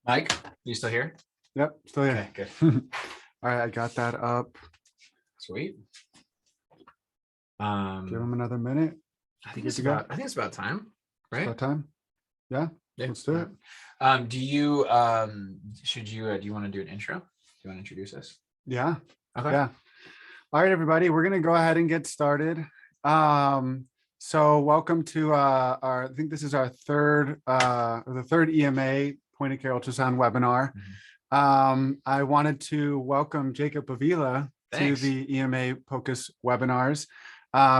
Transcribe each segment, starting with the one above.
Mike, you still here? Yep, still here. Okay, good. All right, I got that up. Sweet. Give him another minute. I think it's about time, right? It's about time. Yeah, let's do it. Do you do you want to do an intro? Do you want to introduce us? Yeah. Okay. Yeah. All right, everybody, we're gonna go ahead and get started. So welcome to I think this is our third EMA point of care ultrasound webinar. I wanted to welcome Jacob Avila to the EMA POCUS webinars.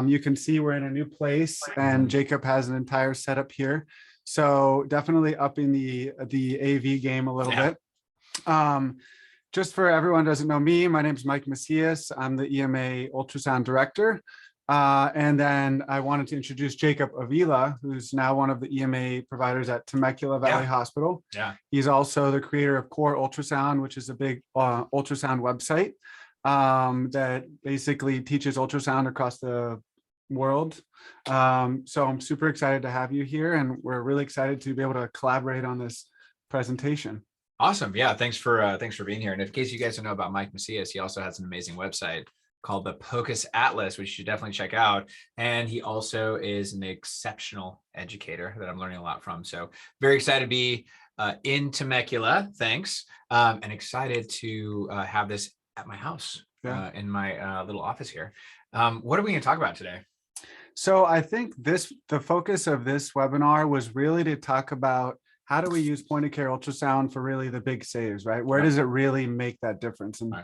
You can see we're in a new place and Jacob has an entire setup here. So definitely upping the AV game a little bit. Just for everyone who doesn't know me, my name is Mike Macias. I'm the EMA ultrasound director. And then I wanted to introduce Jacob Avila, who's now one of the EMA providers at Temecula Valley Hospital. Yeah. He's also the creator of Core Ultrasound, which is a big ultrasound website that basically teaches ultrasound across the world. So I'm super excited to have you here, and we're really excited to be able to collaborate on this presentation. Awesome. Yeah. Thanks for being here. And in case you guys don't know about Mike Macias, he also has an amazing website called the POCUS Atlas, which you should definitely check out. And he also is an exceptional educator that I'm learning a lot from. So very excited to be in Temecula. Thanks. And excited to have this at my house in my little office here. What are we going to talk about today? So I think the focus of this webinar was really to talk about how do we use point of care ultrasound for really the big saves, right? Where does it really make that difference? And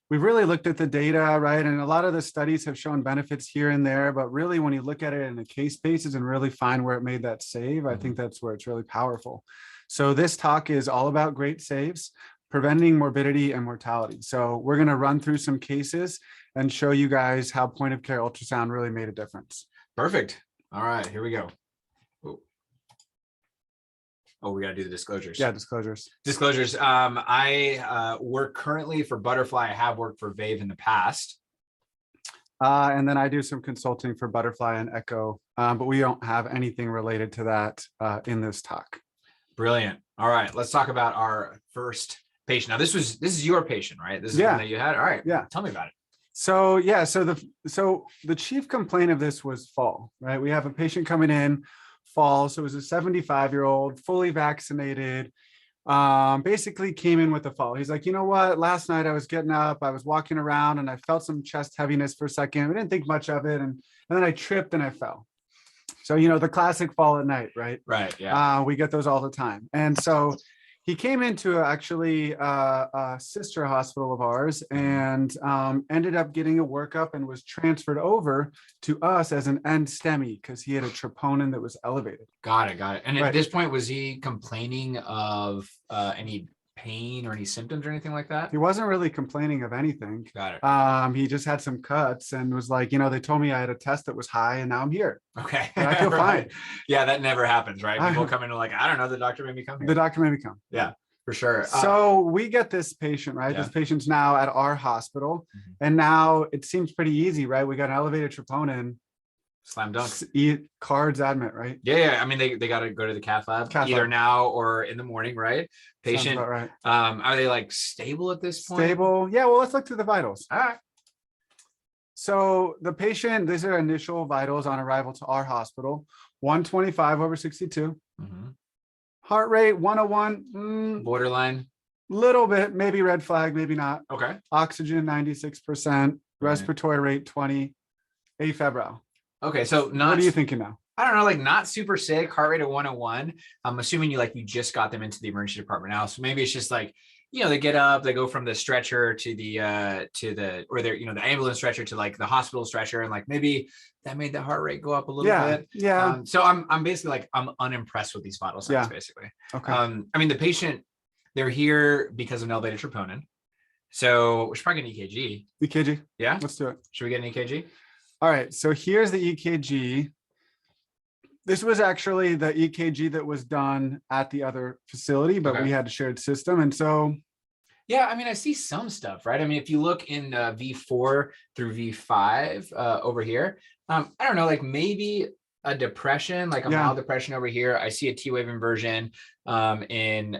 we've really looked at the data, right? And a lot of the studies have shown benefits here and there, but really when you look at it in a case basis and really find where it made that save, I think that's where it's really powerful. So this talk is all about great saves, preventing morbidity and mortality. So we're going to run through some cases and show you guys how point of care ultrasound really made a difference. Perfect. All right, here we go. Oh, we got to do the disclosures. Yeah, disclosures. Disclosures. I work currently for Butterfly. I have worked for Vave in the past. And then I do some consulting for Butterfly and Echo, but we don't have anything related to that in this talk. Brilliant. All right, let's talk about our first patient. Now, this is your patient, right? This is one that you had. All right. Yeah. Tell me about it. So so the chief complaint of this was fall, right? We have a patient coming in. Fall. So it was a 75-year-old, fully vaccinated, basically came in with a fall. He's like, you know what? Last night I was getting up, I was walking around and I felt some chest heaviness for a second. I didn't think much of it. And then I tripped and I fell. So, you know, the classic fall at night, right? Right. Yeah. We get those all the time. And so he came into actually a sister hospital of ours and ended up getting a workup and was transferred over to us as an end STEMI because he had a troponin that was elevated. Got it. And at this point, was he complaining of any pain or any symptoms or anything like that? He wasn't really complaining of anything. Got it. He just had some cuts and was like, you know, they told me I had a test that was high and now I'm here. Okay. And I feel fine. Yeah, that never happens, right? People come in and like, I don't know, the doctor made me come here. The doctor made me come. Yeah, for sure. So we get this patient, right? This patient's now at our hospital. And now it seems pretty easy, right? We got an elevated troponin. Slam dunk. Cards admit, right? Yeah. I mean, they got to go to the cath lab either now or in the morning, right? Patient. Right. Are they like stable at this point? Stable. Yeah. Well, let's look through the vitals. All right. So the patient, these are initial vitals on arrival to our hospital: 125/62. Heart rate 101. Borderline. Little bit, maybe red flag, maybe not. Okay. Oxygen 96%. Respiratory rate 20. Afebrile. Okay, so not. What are you thinking now? I don't know, like not super sick, heart rate of 101. I'm assuming you just got them into the emergency department now. So maybe it's just like, you know, they get up, they go from the stretcher to the ambulance stretcher to like the hospital stretcher, and like maybe that made the heart rate go up a little bit. Yeah. So I'm basically like, I'm unimpressed with these vital signs, basically. Okay. I mean, the patient, they're here because of an elevated troponin. So we should probably get an EKG. EKG. Yeah. Let's do it. Should we get an EKG? All right, so here's the EKG. This was actually the EKG that was done at the other facility, but we had a shared system. And so, yeah, I mean, I see some stuff, right? I mean, if you look in V4 through V5 over here, I don't know, like maybe a depression, like a mild depression over here. I see a T wave inversion in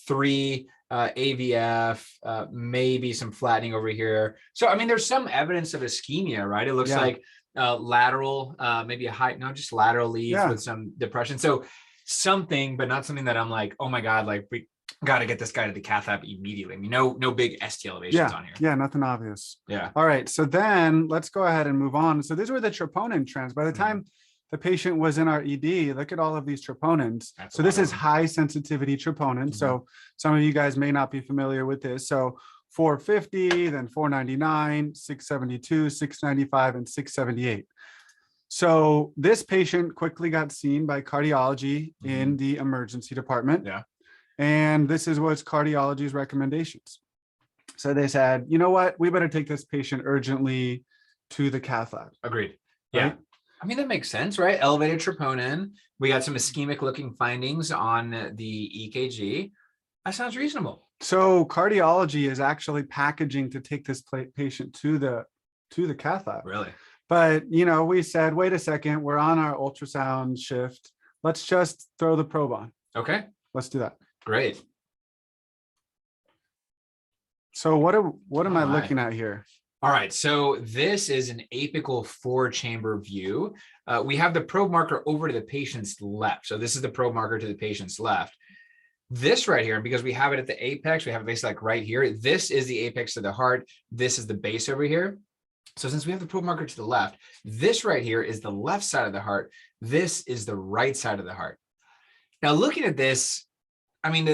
3 AVF, maybe some flattening over here. So, I mean, there's some evidence of ischemia, right? It looks like lateral, maybe just lateral leads with some depression. So something, but not something that I'm like, oh my God, like we got to get this guy to the cath lab immediately. I mean, no big ST elevations on here. Yeah, nothing obvious. Yeah. All right. So then let's go ahead and move on. So these were the troponin trends. By the time the patient was in our ED, look at all of these troponins. So this is high sensitivity troponin. So some of you guys may not be familiar with this. So 450, then 499, 672, 695, and 678. So this patient quickly got seen by cardiology in the emergency department. Yeah. And this is what's cardiology's recommendations. So they said, you know what, we better take this patient urgently to the cath lab. Agreed. Yeah. Right? I mean, that makes sense, right? Elevated troponin. We got some ischemic looking findings on the EKG. That sounds reasonable. So cardiology is actually packaging to take this patient to the cath lab. Really? But, you know, we said, wait a second, we're on our ultrasound shift. Let's just throw the probe on. Okay. Let's do that. Great. So what am I looking at here? All right, so this is an apical 4-chamber view. We have the probe marker over to the patient's left. So this is the probe marker to the patient's left. This right here, because we have it at the apex, we have it basically like right here. This is the apex of the heart. This is the base over here. So since we have the probe marker to the left, this right here is the left side of the heart. This is the right side of the heart. Now looking at this, I mean,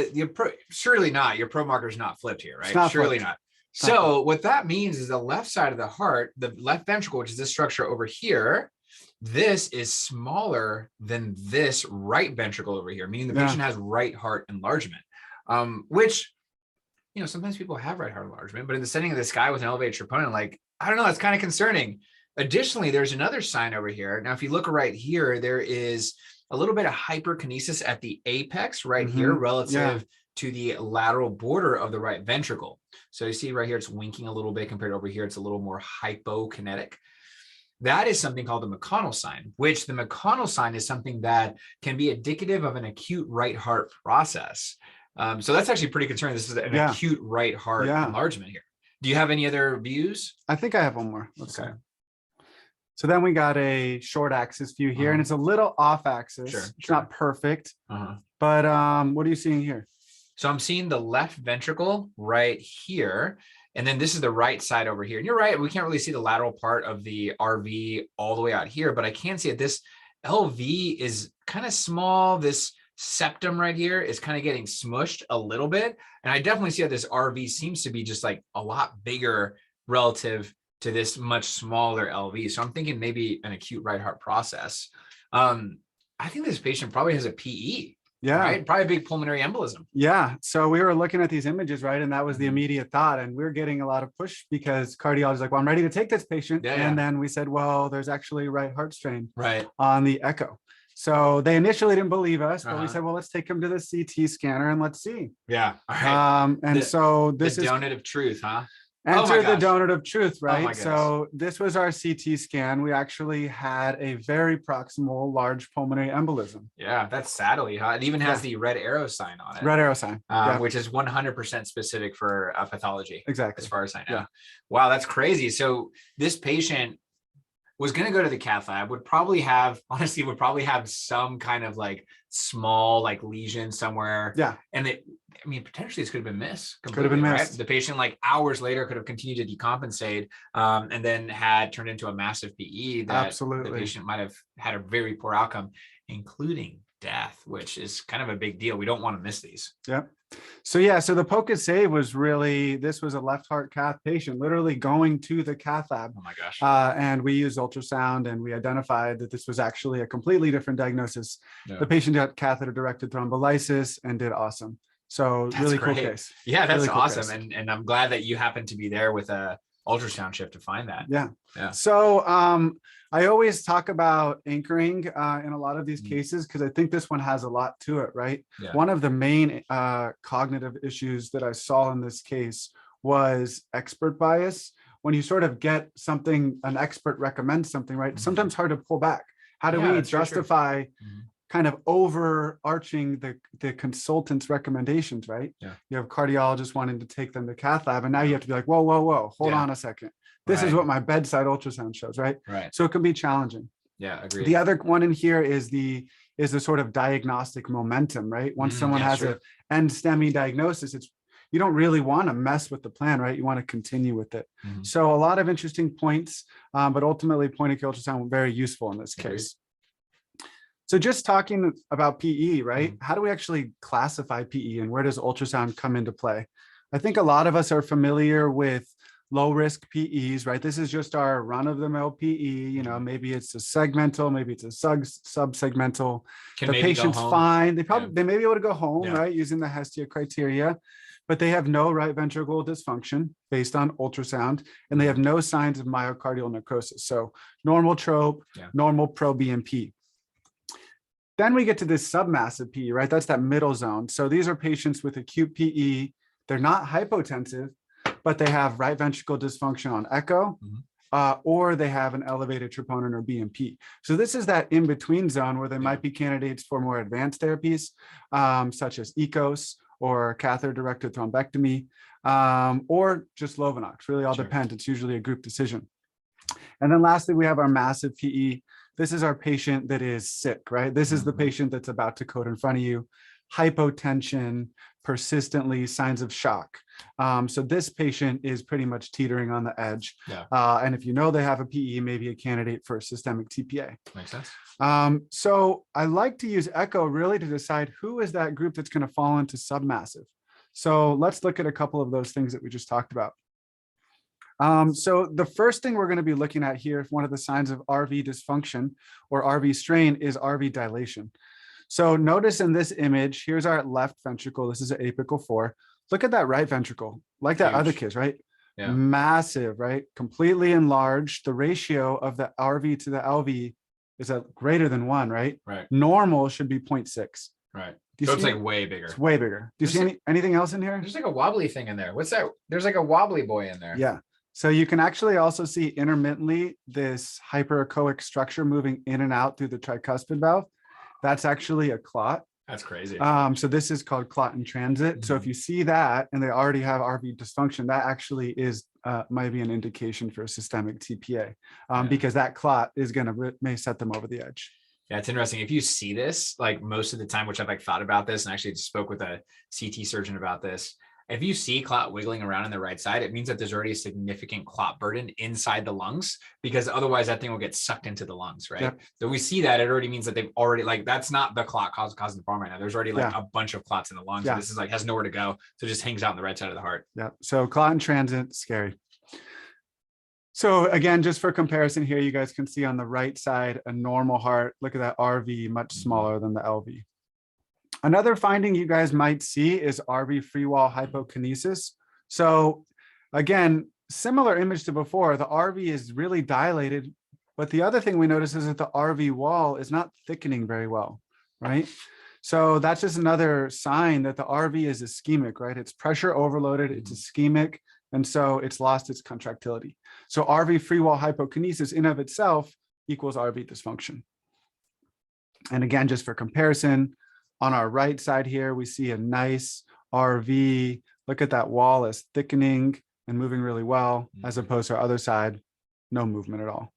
surely not. Your probe marker is not flipped here, right? Surely not. So what that means is the left side of the heart, the left ventricle, which is this structure over here, this is smaller than this right ventricle over here, meaning the patient has right heart enlargement, which, you know, sometimes people have right heart enlargement, but in the setting of this guy with an elevated troponin, like, I don't know, that's kind of concerning. Additionally, there's another sign over here. Now, if you look right here, there is a little bit of hyperkinesis at the apex right here relative to the lateral border of the right ventricle. So you see right here, it's winking a little bit compared to over here. It's a little more hypokinetic. That is something called the McConnell sign, which the McConnell sign is something that can be indicative of an acute right heart process. So that's actually pretty concerning. This is an acute right heart enlargement here. Do you have any other views? I think I have one more. Let's see. So then we got a short axis view here, and it's a little off axis. It's not perfect, but what are you seeing here? So I'm seeing the left ventricle right here, and then this is the right side over here. And you're right, we can't really see the lateral part of the RV all the way out here, but I can see it. This LV is kind of small. This septum right here is kind of getting smushed a little bit. And I definitely see that this RV seems to be just like a lot bigger relative to this much smaller LV. So I'm thinking maybe an acute right heart process. I think this patient probably has a PE. Yeah. Right? Probably a big pulmonary embolism. Yeah. So we were looking at these images, right? And that was the immediate thought. And we we're getting a lot of push because cardiology is like, well, I'm ready to take this patient. And then we said, well, there's actually right heart strain on the echo. So they initially didn't believe us, but we said, well, let's take him to the CT scanner and let's see. Yeah. All right. And so this is the donut of truth, huh? Enter the donut of truth, right? So this was our CT scan. We actually had a very proximal large pulmonary embolism. Yeah, that's sadly, huh? It even has the red arrow sign on it. Red arrow sign. Which is 100% specific for pathology. Exactly. As far as I know. Wow, that's crazy. So this patient was going to go to the cath lab, would probably have some kind of like small like lesion somewhere. Yeah. And potentially this could have been missed. Could have been missed. Right? The patient like hours later could have continued to decompensate and then had turned into a massive PE that the patient might have had a very poor outcome, including death, which is kind of a big deal. We don't want to miss these. Yeah. So the POCUS save was really, this was a left heart cath patient literally going to the cath lab. Oh my gosh. And we used ultrasound and we identified that this was actually a completely different diagnosis. Yeah. The patient got catheter directed thrombolysis and did awesome. So that's really great. Cool case. Yeah, that's really cool awesome. And I'm glad that you happened to be there with a ultrasound shift to find that. Yeah. So I always talk about anchoring in a lot of these cases because I think this one has a lot to it, right? Yeah. One of the main cognitive issues that I saw in this case was expert bias. When you sort of get something, an expert recommends something, right? Sometimes hard to pull back. How do Yeah, we that's very true. justify Mhm. kind of overarching the consultant's recommendations, right? Yeah. You have cardiologists wanting to take them to cath lab, and now Yeah. you have to be like, whoa, whoa, whoa, hold Yeah. on a second. This is Right. what my bedside ultrasound shows, right? Right. So it can be challenging. Yeah, agreed. The other one in here is the sort of diagnostic momentum, right? Once someone yeah, has sure. a end STEMI diagnosis, you don't really want to mess with the plan, right? You want to continue with it. Mhm. So a lot of interesting points, but ultimately point of care ultrasound very useful in this Agreed. case. So just talking about PE, right? Mhm. How do we actually classify PE and where does ultrasound come into play? I think a lot of us are familiar with low risk PEs, right? This is just our run of the mill PE. You know, Mhm. maybe it's a segmental, maybe it's a subsegmental. Can The maybe go patient's home. fine. They Yeah. may be able to go home, Yeah. right? Using the Hestia criteria, but they have no right ventricle dysfunction based on ultrasound, and they have no signs of myocardial necrosis. So normal trope, Yeah. normal pro BNP. Then we get to this submassive PE, right? That's that middle zone. So these are patients with acute PE. They're not hypotensive, but they have right ventricle dysfunction on echo, or they have an elevated troponin or BNP. So this is that in-between zone where they might be candidates for more advanced therapies, such as ECOS or catheter-directed thrombectomy, or just Lovenox. Really all depends. It's usually a group decision. And then lastly, we have our massive PE. This is our patient that is sick, right? This is the patient that's about to code in front of you. Hypotension, persistently, signs of shock. So this patient is pretty much teetering on the edge. Yeah. And if you know they have a PE, maybe a candidate for a systemic TPA. Makes sense. So I like to use echo really to decide who is that group that's going to fall into submassive. So let's look at a couple of those things that we just talked about. So the first thing we're going to be looking at here, if one of the signs of RV dysfunction or RV strain, is RV dilation. So notice in this image, here's our left ventricle. This is an apical 4. Look at that right ventricle, like that other kid's, right? Yeah. Massive, right? Completely enlarged. The ratio of the RV to the LV is greater than 1, right? Right. Normal should be 0.6. Right. So it's like way bigger. It's way bigger. Do you see anything else in here? There's like a wobbly thing in there. What's that? There's like a wobbly boy in there. Yeah. So you can actually also see intermittently this hyperechoic structure moving in and out through the tricuspid valve. That's actually a clot. That's crazy. So this is called clot in transit. So if you see that and they already have RV dysfunction, that actually is might be an indication for a systemic TPA, because that clot is may set them over the edge. Yeah, it's interesting. If you see this, like most of the time, which I've like thought about this and actually spoke with a CT surgeon about this. If you see clot wiggling around on the right side, it means that there's already a significant clot burden inside the lungs, because otherwise that thing will get sucked into the lungs, right? Yep. So we see that, it already means that they've already, like, that's not the clot causing the problem right now. There's already like a bunch of clots in the lungs. And this is like, has nowhere to go. So it just hangs out on the right side of the heart. Yeah. So clot in transit, scary. So again, just for comparison here, you guys can see on the right side, a normal heart. Look at that RV, much smaller than the LV. Another finding you guys might see is RV Freewall Hypokinesis. So again, similar image to before, the RV is really dilated, but the other thing we notice is that the RV wall is not thickening very well, right? So that's just another sign that the RV is ischemic, right? It's pressure overloaded, it's ischemic, and so it's lost its contractility. So RV Freewall Hypokinesis in of itself equals RV dysfunction. And again, just for comparison, on our right side here, we see a nice RV. Look at that wall is thickening and moving really well, as opposed to our other side, no movement at all.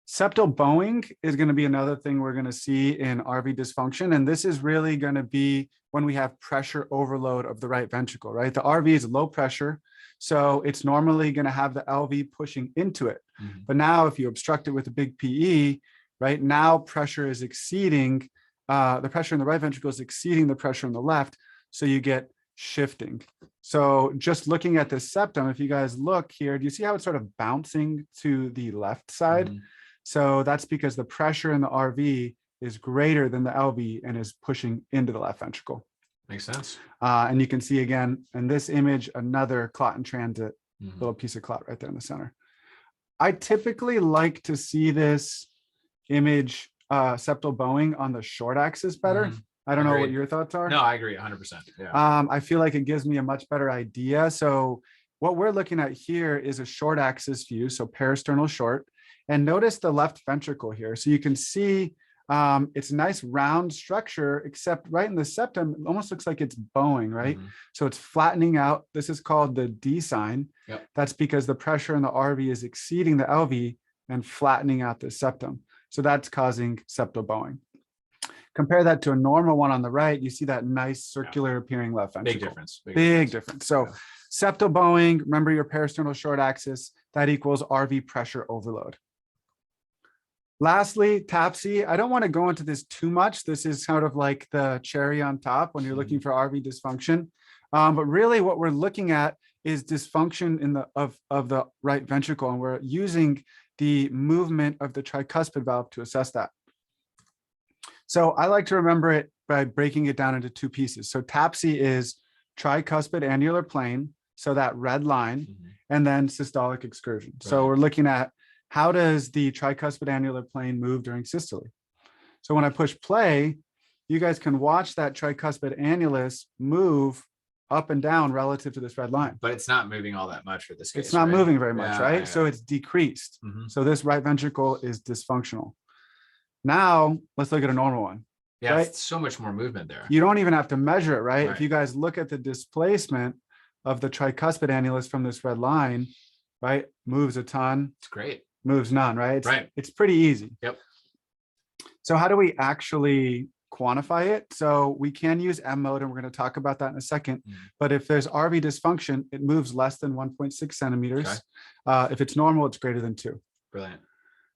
Septal Boeing is going to be another thing we're going to see in RV dysfunction. And this is really going to be when we have pressure overload of the right ventricle, right? The RV is low pressure, so it's normally going to have the LV pushing into it. But now if you obstruct it with a big PE, right, now pressure is exceeding the pressure in the right ventricle is exceeding the pressure in the left, so you get shifting. So just looking at this septum, if you guys look here, do you see how it's sort of bouncing to the left side? So that's because the pressure in the RV is greater than the LV and is pushing into the left ventricle. Makes sense. And you can see again in this image, another clot in transit, little piece of clot right there in the center. I typically like to see this image septal Boeing on the short axis better. I don't know what your thoughts are. No, I agree 100%. Yeah. I feel like it gives me a much better idea. So what we're looking at here is a short axis view, so parasternal short. And notice the left ventricle here. So you can see it's a nice round structure, except right in the septum, it almost looks like it's bowing, right? So it's flattening out. This is called the D sign. Yep. That's because the pressure in the RV is exceeding the LV and flattening out the septum. So that's causing septal bowing. Compare that to a normal one on the right. You see that nice circular appearing left ventricle. Big difference. Big difference. So septal bowing, remember your peristernal short axis, that equals RV pressure overload. Lastly, TAPSE. I don't want to go into this too much. This is sort of like the cherry on top when you're looking for RV dysfunction. But really what we're looking at is dysfunction in of the right ventricle. And we're using the movement of the tricuspid valve to assess that. So I like to remember it by breaking it down into two pieces. So TAPSE is tricuspid annular plane, so that red line, and then systolic excursion. Right. So we're looking at how does the tricuspid annular plane move during systole. So when I push play, you guys can watch that tricuspid annulus move up and down relative to this red line. But it's not moving all that much for this case. It's not moving very much, right? Yeah. So it's decreased. So this right ventricle is dysfunctional. Now let's look at a normal one. Yeah, right? It's so much more movement there. You don't even have to measure it, right? If you guys look at the displacement of the tricuspid annulus from this red line, right? Moves a ton. It's great. Moves none, right? It's pretty easy. Yep. So how do we actually quantify it? So we can use M mode, and we're going to talk about that in a second. But if there's RV dysfunction, it moves less than 1.6 centimeters. Okay. If it's normal, it's greater than 2. Brilliant.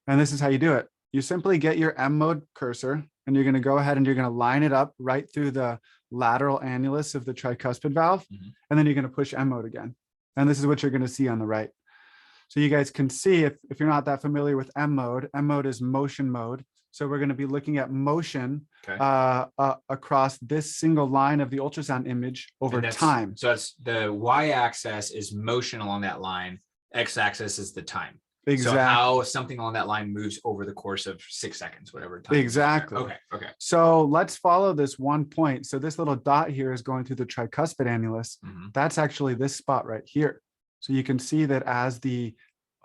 And this is how you do it. You simply get your M mode cursor, and you're going to go ahead and you're going to line it up right through the lateral annulus of the tricuspid valve. And then you're going to push M mode again. And this is what you're going to see on the right. So you guys can see, if you're not that familiar with M mode is motion mode. So we're going to be looking at motion across this single line of the ultrasound image over time. So it's the y-axis is motion along that line. X-axis is the time. Exactly. So how something along that line moves over the course of 6 seconds, whatever time. Exactly. Okay. So let's follow this one point. So this little dot here is going through the tricuspid annulus. That's actually this spot right here. So you can see that as the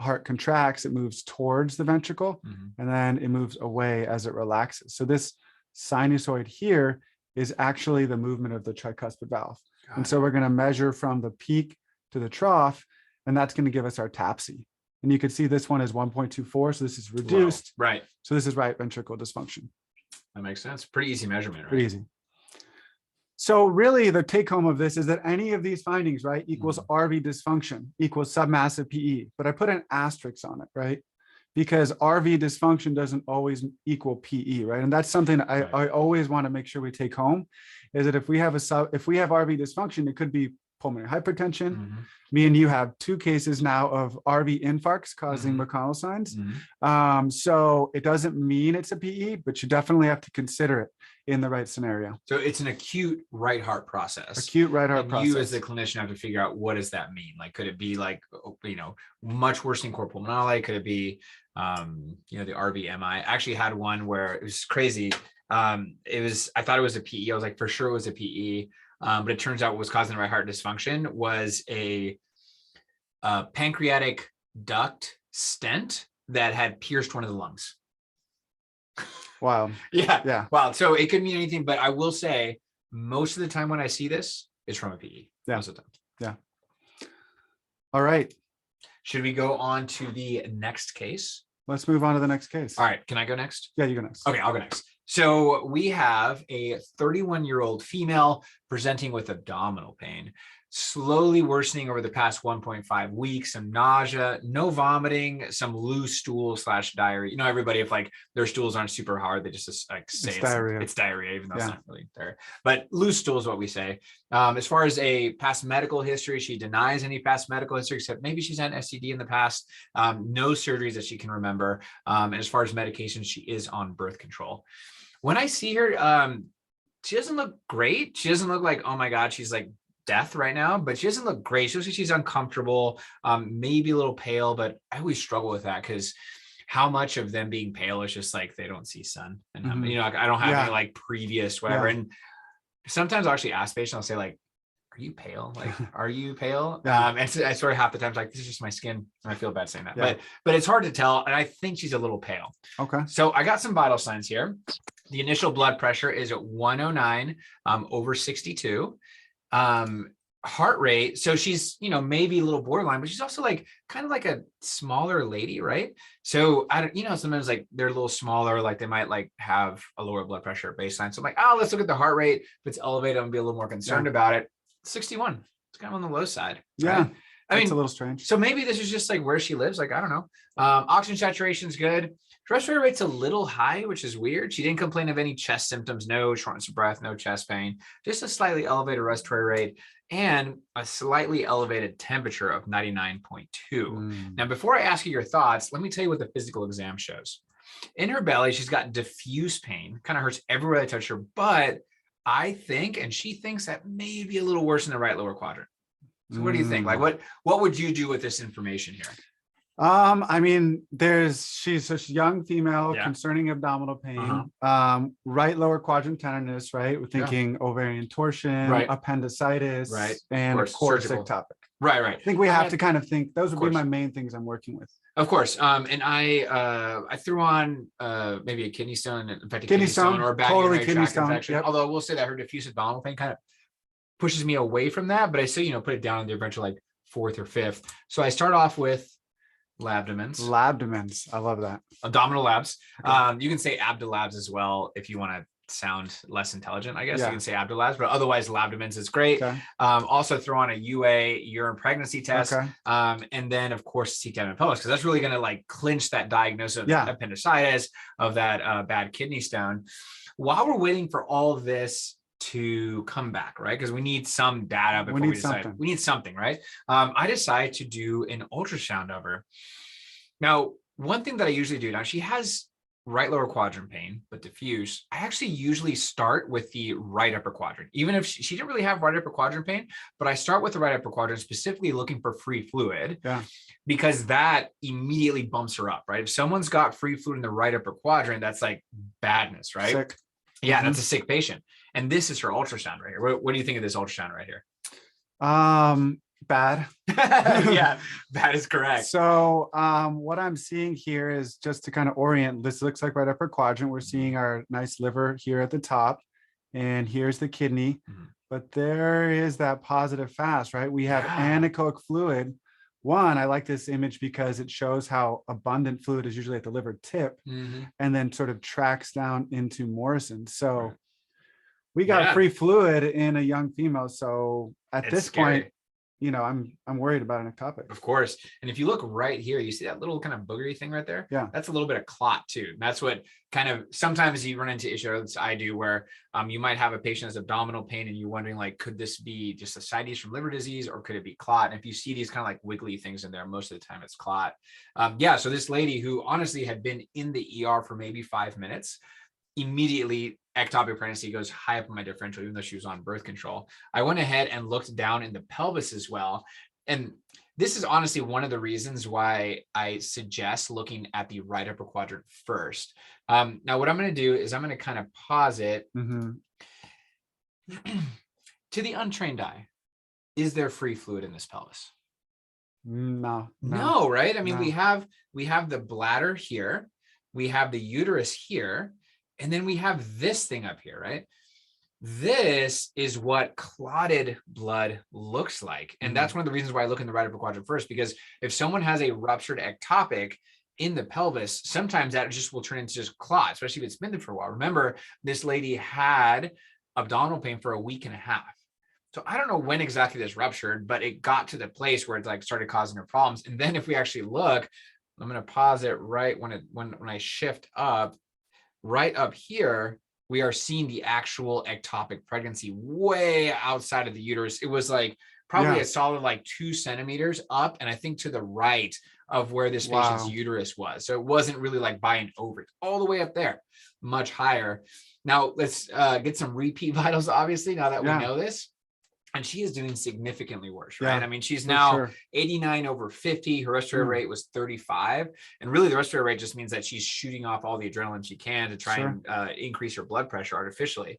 heart contracts, it moves towards the ventricle, and then it moves away as it relaxes. So this sinusoid here is actually the movement of the tricuspid valve. And so we're going to measure from the peak to the trough, and that's going to give us our TAPSE. And you can see this one is 1.24. So this is reduced. Whoa. Right. So this is right ventricle dysfunction. That makes sense. Pretty easy measurement, right? Pretty easy. So really the take home of this is that any of these findings, right, equals RV dysfunction, equals submassive PE. But I put an asterisk on it, right? Because RV dysfunction doesn't always equal PE, right? And that's something I always want to make sure we take home, is that if we have RV dysfunction, it could be pulmonary hypertension. Me and you have 2 cases now of RV infarcts causing McConnell signs. So it doesn't mean it's a PE, but you definitely have to consider it in the right scenario. So it's an acute right heart process. Acute right heart process. You as the clinician have to figure out, what does that mean? Like, could it be like, much worse than cor pulmonale? Could it be, the RV MI? I actually had one where it was crazy. I thought it was a PE. I was like, for sure it was a PE. But it turns out what was causing the right heart dysfunction was a pancreatic duct stent that had pierced one of the lungs. Wow. Yeah. Wow. So it could mean anything, but I will say most of the time when I see this, it's from a PE. Yeah. Most of the time. Yeah. All right. Should we go on to the next case? Let's move on to the next case. All right. Can I go next? Yeah, you go next. Okay, I'll go next. So we have a 31-year-old female presenting with abdominal pain, slowly worsening over the past 1.5 weeks, some nausea, no vomiting, some loose stool / diarrhea. Everybody, if like their stools aren't super hard, they just like say it's diarrhea. It's diarrhea, even though it's not really diarrhea. But loose stool is what we say. As far as a past medical history, she denies any past medical history, except maybe she's had an STD in the past. No surgeries that she can remember. And as far as medications, she is on birth control. When I see her, she doesn't look great. She doesn't look like, oh my God, she's like death right now, but she doesn't look great. She looks like she's uncomfortable, maybe a little pale, but I always struggle with that because how much of them being pale is just like they don't see sun. And I don't have any like previous whatever. And sometimes I'll actually ask patients, I'll say like, are you pale? Like, are you pale? Yeah. And so I sort of half the time like, this is just my skin. And I feel bad saying that, Yeah. but it's hard to tell. And I think she's a little pale. Okay. So I got some vital signs here. The initial blood pressure is at 109 over 62. Heart rate. So she's, maybe a little borderline, but she's also like kind of like a smaller lady, right? So I don't, sometimes like they're a little smaller, like they might like have a lower blood pressure at baseline. So I'm like, oh, let's look at the heart rate. If it's elevated, I'm gonna be a little more concerned about it. 61. It's kind of on the low side. Yeah. Right? I mean, it's a little strange. So maybe this is just like where she lives. Like, I don't know. Oxygen saturation is good. Respiratory rate's a little high, which is weird. She didn't complain of any chest symptoms, no shortness of breath, no chest pain, just a slightly elevated respiratory rate and a slightly elevated temperature of 99.2. Now, before I ask you your thoughts, let me tell you what the physical exam shows. In her belly, she's got diffuse pain, kind of hurts everywhere I touch her, but I think, and she thinks that may be a little worse in the right lower quadrant. So what do you think? Like, what would you do with this information here? I mean, she's a young female, concerning abdominal pain, right lower quadrant tenderness, right? We're thinking ovarian torsion, appendicitis, and of course, ectopic. Right. I think we have to kind of think, those would be my main things I'm working with. Of course. And I threw on maybe a kidney stone, infected kidney stone or a bad urinary tract infection. Although I will say that her diffuse abdominal pain kind of pushes me away from that, but I still, put it down in the eventual like 4th or 5th. So I start off with labdomens. I love that. Abdominal labs. Okay. You can say abdolabs as well if you want to sound less intelligent, I guess. You can say abdolabs, but otherwise labdomens is great. Okay. Also throw on a UA urine pregnancy test. Okay. And then of course CT and pelvis, because that's really going to like clinch that diagnosis of appendicitis, of that bad kidney stone. While we're waiting for all of this to come back, right? Because we need some data before we decide. We need something, right? I decided to do an ultrasound of her. Now, one thing that I usually do, now she has right lower quadrant pain, but diffuse. I actually usually start with the right upper quadrant, even if she didn't really have right upper quadrant pain, but I start with the right upper quadrant, specifically looking for free fluid, because that immediately bumps her up, right? If someone's got free fluid in the right upper quadrant, that's like badness, right? Sick. Yeah, that's a sick patient. And this is her ultrasound right here. What do you think of this ultrasound right here? Bad. Yeah, that is correct. So what I'm seeing here is, just to kind of orient, this looks like right upper quadrant. We're seeing our nice liver here at the top, and here's the kidney. But there is that positive fast, right? We have anechoic fluid. One, I like this image because it shows how abundant fluid is usually at the liver tip, and then sort of tracks down into Morrison. So we got free fluid in a young female. So at this point, I'm worried about an ectopic. Of course. And if you look right here, you see that little kind of boogery thing right there? Yeah. That's a little bit of clot too. And that's what kind of, sometimes you run into issues, I do, where you might have a patient has abdominal pain and you're wondering like, could this be just ascites from liver disease or could it be clot? And if you see these kind of like wiggly things in there, most of the time it's clot. So this lady who honestly had been in the ER for maybe 5 minutes, immediately ectopic pregnancy goes high up in my differential, even though she was on birth control. I went ahead and looked down in the pelvis as well. And this is honestly one of the reasons why I suggest looking at the right upper quadrant first. Now, what I'm going to do is I'm going to kind of pause it. To the untrained eye, is there free fluid in this pelvis? No, right? I mean, we have the bladder here, we have the uterus here, and then we have this thing up here, right? This is what clotted blood looks like. And that's one of the reasons why I look in the right upper quadrant first, because if someone has a ruptured ectopic in the pelvis, sometimes that just will turn into just clot, especially if it's been there for a while. Remember, this lady had abdominal pain for a week and a half. So I don't know when exactly this ruptured, but it got to the place where it like started causing her problems. And then if we actually look, I'm going to pause it right when I shift up, right up here, we are seeing the actual ectopic pregnancy way outside of the uterus. It was like probably a solid like 2 centimeters up, and I think to the right of where this patient's uterus was. So it wasn't really like by an ovary, all the way up there, much higher. Now let's get some repeat vitals, obviously, now that we know this. And she is doing significantly worse, right? I mean, she's now 89 over 50. Her respiratory rate was 35. And really the respiratory rate just means that she's shooting off all the adrenaline she can to try and increase her blood pressure artificially.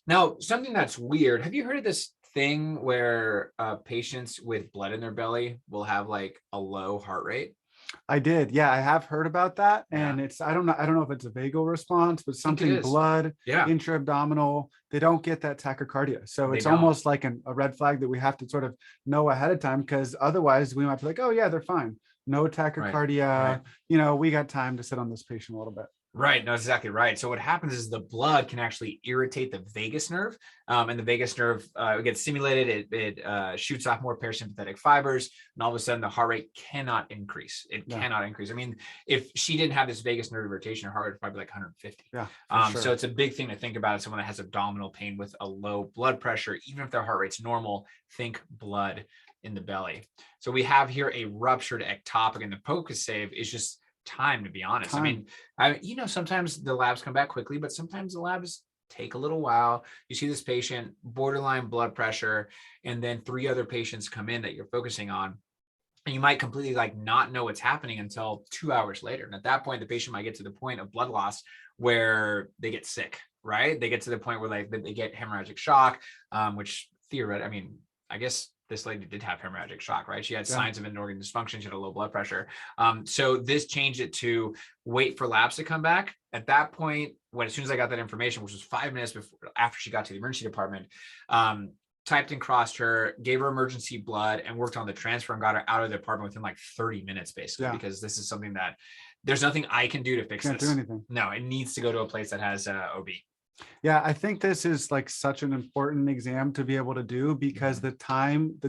Now, something that's weird. Have you heard of this thing where patients with blood in their belly will have like a low heart rate? I did. Yeah, I have heard about that. Yeah. And I don't know if it's a vagal response, but think it something is. blood, Yeah. intra-abdominal, they don't get that tachycardia. So They it's don't. almost like a red flag that we have to sort of know ahead of time, because otherwise we might be like, oh yeah, they're fine. No tachycardia. Right. We got time to sit on this patient a little bit. Right. No, that's exactly right. So what happens is the blood can actually irritate the vagus nerve, and the vagus nerve gets stimulated. It shoots off more parasympathetic fibers, and all of a sudden the heart rate cannot increase. It cannot increase. I mean, if she didn't have this vagus nerve irritation, her heart rate would probably be like 150. Yeah. Sure. So it's a big thing to think about. Someone that has abdominal pain with a low blood pressure, even if their heart rate's normal, think blood in the belly. So we have here a ruptured ectopic, and the POCUS save is just time, to be honest. Time. I mean, sometimes the labs come back quickly, but sometimes the labs take a little while. You see this patient, borderline blood pressure, and then 3 other patients come in that you're focusing on, and you might completely like not know what's happening until 2 hours later. And at that point, the patient might get to the point of blood loss where they get sick, right? They get to the point where like they get hemorrhagic shock, which theoretically, I mean, I guess this lady did have hemorrhagic shock, right? She had signs of an organ dysfunction. She had a low blood pressure. So this changed it to wait for labs to come back. At that point, as soon as I got that information, which was 5 minutes after she got to the emergency department, typed and crossed her, gave her emergency blood, and worked on the transfer and got her out of the department within like 30 minutes, basically, because this is something that there's nothing I can do to fix Can't this. do anything. No, it needs to go to a place that has OB. Yeah, I think this is like such an important exam to be able to do, because the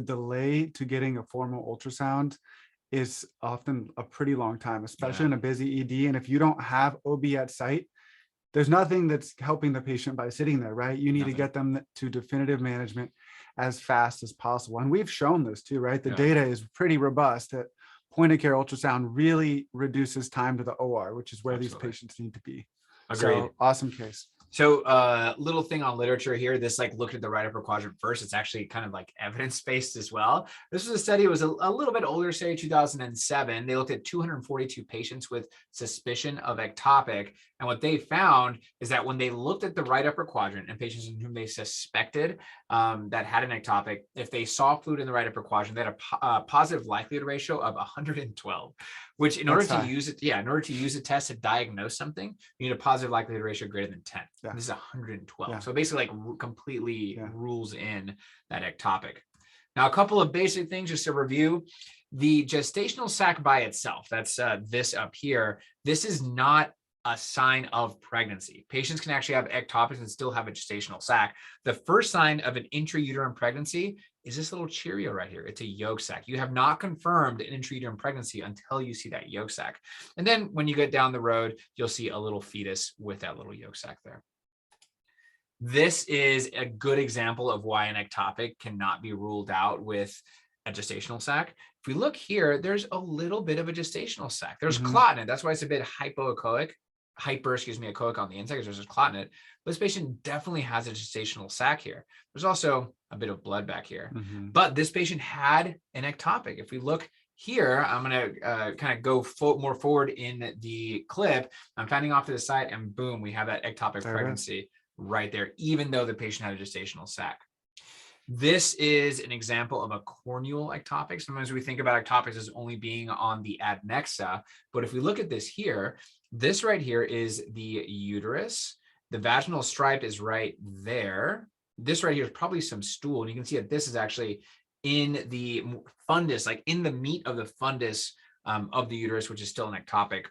delay to getting a formal ultrasound is often a pretty long time, especially in a busy ED. And if you don't have OB at site, there's nothing that's helping the patient by sitting there, right? You need to get them to definitive management as fast as possible. And we've shown this too, right? The data is pretty robust that point of care ultrasound really reduces time to the OR, which is where these patients need to be. Agreed. So awesome case. So little thing on literature here, this like looked at the right upper quadrant first. It's actually kind of like evidence-based as well. This was a study, it was a little bit older, say 2007. They looked at 242 patients with suspicion of ectopic. And what they found is that when they looked at the right upper quadrant and patients in whom they suspected that had an ectopic, if they saw fluid in the right upper quadrant, they had a positive likelihood ratio of 112, which in order to use it, in order to use a test to diagnose something, you need a positive likelihood ratio greater than 10. This is 112. So basically like completely rules in that ectopic. Now, a couple of basic things just to review. The gestational sac by itself, that's this up here, this is not a sign of pregnancy. Patients can actually have ectopics and still have a gestational sac. The first sign of an intrauterine pregnancy is this little Cheerio right here. It's a yolk sac. You have not confirmed an intrauterine pregnancy until you see that yolk sac. And then when you get down the road, you'll see a little fetus with that little yolk sac there. This is a good example of why an ectopic cannot be ruled out with a gestational sac. If we look here, there's a little bit of a gestational sac. There's clot in it. That's why it's a bit echoic on the inside, because there's clot in it. But this patient definitely has a gestational sac here. There's also a bit of blood back here. But this patient had an ectopic. If we look here, I'm going to kind of go more forward in the clip. I'm fanning off to the side, and boom, we have that ectopic pregnancy right there, even though the patient had a gestational sac. This is an example of a corneal ectopic. Sometimes we think about ectopics as only being on the adnexa, but if we look at this here, this right here is the uterus. The vaginal stripe is right there. This right here is probably some stool, and you can see that this is actually in the fundus, like in the meat of the fundus of the uterus, which is still an ectopic.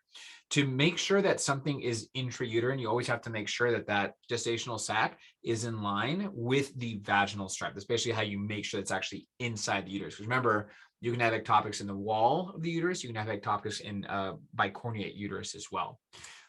To make sure that something is intrauterine, you always have to make sure that that gestational sac is in line with the vaginal stripe. That's basically how you make sure it's actually inside the uterus. Because remember, you can have ectopics in the wall of the uterus. You can have ectopics in bicornuate uterus as well.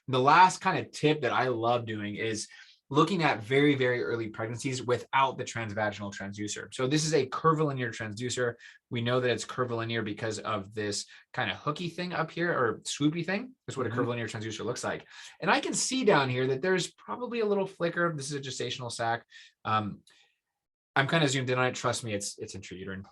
The last kind of tip that I love doing is looking at very, very early pregnancies without the transvaginal transducer. So this is a curvilinear transducer. We know that it's curvilinear because of this kind of hooky thing up here, or swoopy thing. That's what a curvilinear transducer looks like. And I can see down here that there's probably a little flicker. This is a gestational sac. I'm kind of zoomed in on it. Trust me, it's intrauterine.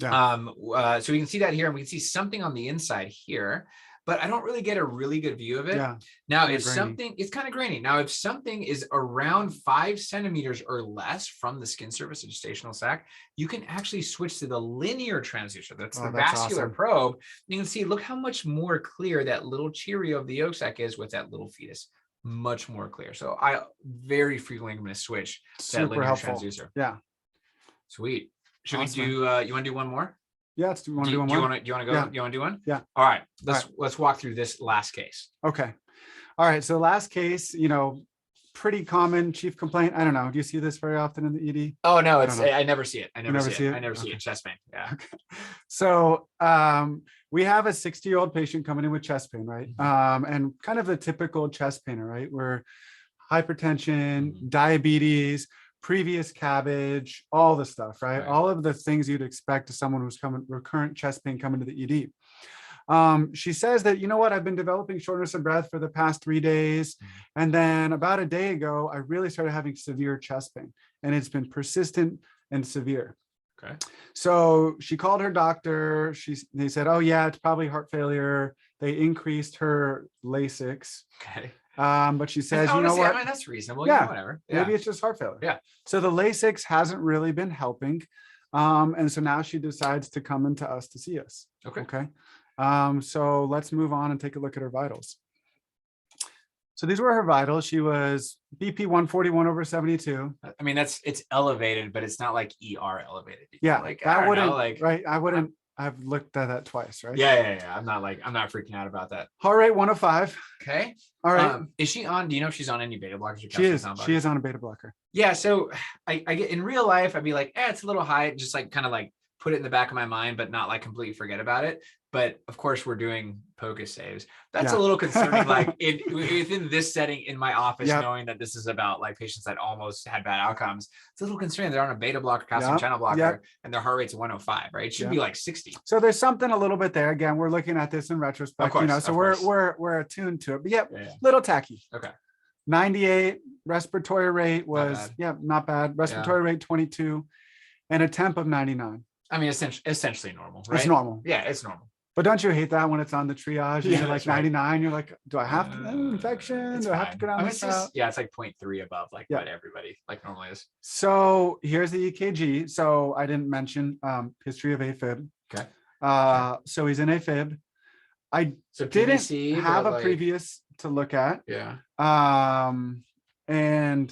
So we can see that here, and we can see something on the inside here. but I don't really get a really good view of it. Yeah. Now, kinda if grainy. something, it's kind of grainy. Now, if something is around 5 centimeters or less from the skin surface of gestational sac, you can actually switch to the linear transducer. That's the That's vascular awesome. probe. You can see, look how much more clear that little Cheerio of the yolk sac is with that little fetus. Much more clear. So I very frequently am going to switch to that Super linear helpful. transducer. Yeah. Sweet. Should Awesome, we do? You want to do one more? Yeah. Want to do one Do you more? want to go? Yeah. You want to do one? Yeah. All right. Let's walk through this last case. Okay. All right. So last case, pretty common chief complaint. I don't know. Do you see this very often in the ED? Oh no, don't know. I never see it. I never never see see it. it? I never see Okay. it. Chest pain. Yeah. So we have a 60-year-old patient coming in with chest pain, right? And kind of the typical chest painer, right? Where hypertension, diabetes, previous cabbage, all the stuff, right? All of the things you'd expect to someone who's coming recurrent chest pain coming to the ED. She says that, you know what, I've been developing shortness of breath for the past 3 days. And then about a day ago, I really started having severe chest pain, and it's been persistent and severe. Okay. So she called her doctor. They said, oh yeah, it's probably heart failure. They increased her Lasix. Okay. But she says, you know Honestly, what? I mean, that's reasonable. Yeah. Whatever. Maybe it's just heart failure. Yeah. So the Lasix hasn't really been helping. And so now she decides to come into us to see us. Okay. So let's move on and take a look at her vitals. So these were her vitals. She was BP 141/72. I mean, it's elevated, but it's not like ER elevated. Yeah. Like I wouldn't, know, like right. I wouldn't, I've looked at that twice, right? Yeah. I'm not freaking out about that. Heart rate 105. Okay. All right. Is she on? Do you know if she's on any beta blockers? She is on a beta blocker. Yeah. So I get in real life, I'd be like, it's a little high, just like kind of like put it in the back of my mind, but not like completely forget about it. But of course, we're doing POCUS saves. That's a little concerning. Like within this setting in my office, knowing that this is about like patients that almost had bad outcomes, it's a little concerning. They're on a beta blocker, calcium channel blocker, and their heart rate's 105, right? It should be like 60. So there's something a little bit there. Again, we're looking at this in retrospect, of course, so we're attuned to it. But little tacky. Okay. 98 respiratory rate was not bad. Respiratory rate 22, and a temp of 99. I mean, essentially normal, right? It's normal. Yeah, it's normal. But don't you hate that when it's on the triage and you're like 99, right. You're like, do I have to infection? Do I have to go down this route? It's like 0.3 above like what everybody like normally is. So here's the EKG. So I didn't mention history of AFib. Okay. So he's in AFib. I so didn't PVC, have a previous to look at. Yeah. And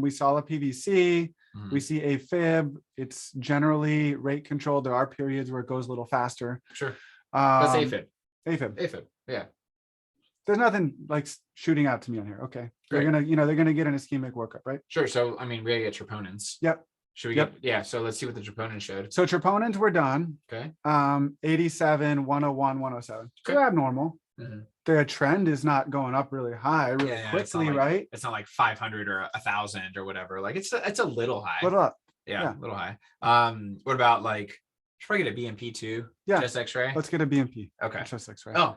we saw a PVC. We see AFib. It's generally rate controlled. There are periods where it goes a little faster. Sure. That's AFib. AFib. Yeah. There's nothing like shooting out to me on here. Okay. They're gonna get an ischemic workup, right? Sure. So I mean, we gotta get troponins. Yep. Should we get? So let's see what the troponins showed. So troponins were done. Okay. 87, 101, 107. Okay. So they're abnormal. The trend is not going up really high, really quickly, right? It's not like 500 or 1,000 or whatever. Like it's a little high. Little up. Yeah, a little high. What about like? Should I get a BMP too? Yeah. Chest X-ray. Let's get a BMP. Okay. Chest X-ray. Oh.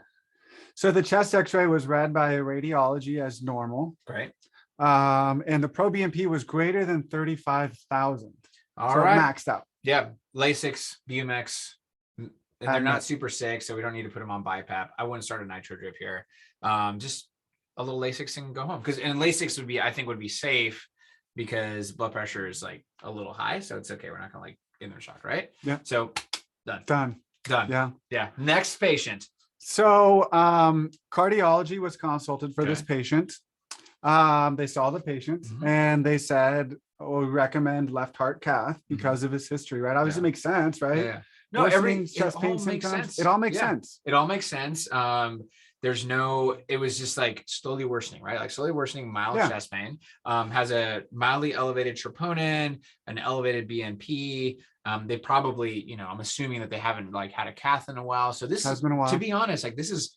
So the chest X-ray was read by radiology as normal. Great. And the pro BMP was greater than 35,000. All right. Maxed out. Yeah. Lasix, BMX. And they're not super sick, so we don't need to put them on BiPAP. I wouldn't start a nitro drip here. Just a little Lasix and go home. And Lasix would be safe because blood pressure is like a little high, so it's okay. We're not gonna like get in shock, right? Yeah. So Done. Yeah. Next patient. So cardiology was consulted for this patient. They saw the patient and they said, we recommend left heart cath because of his history, right? Obviously makes sense, right? Yeah. No, every chest pain symptoms. It all makes sense. It all makes sense. It was just like slowly worsening, right? Like slowly worsening mild chest pain, has a mildly elevated troponin, an elevated BNP. They probably, I'm assuming that they haven't like had a cath in a while. So this has been a while. To be honest, like this is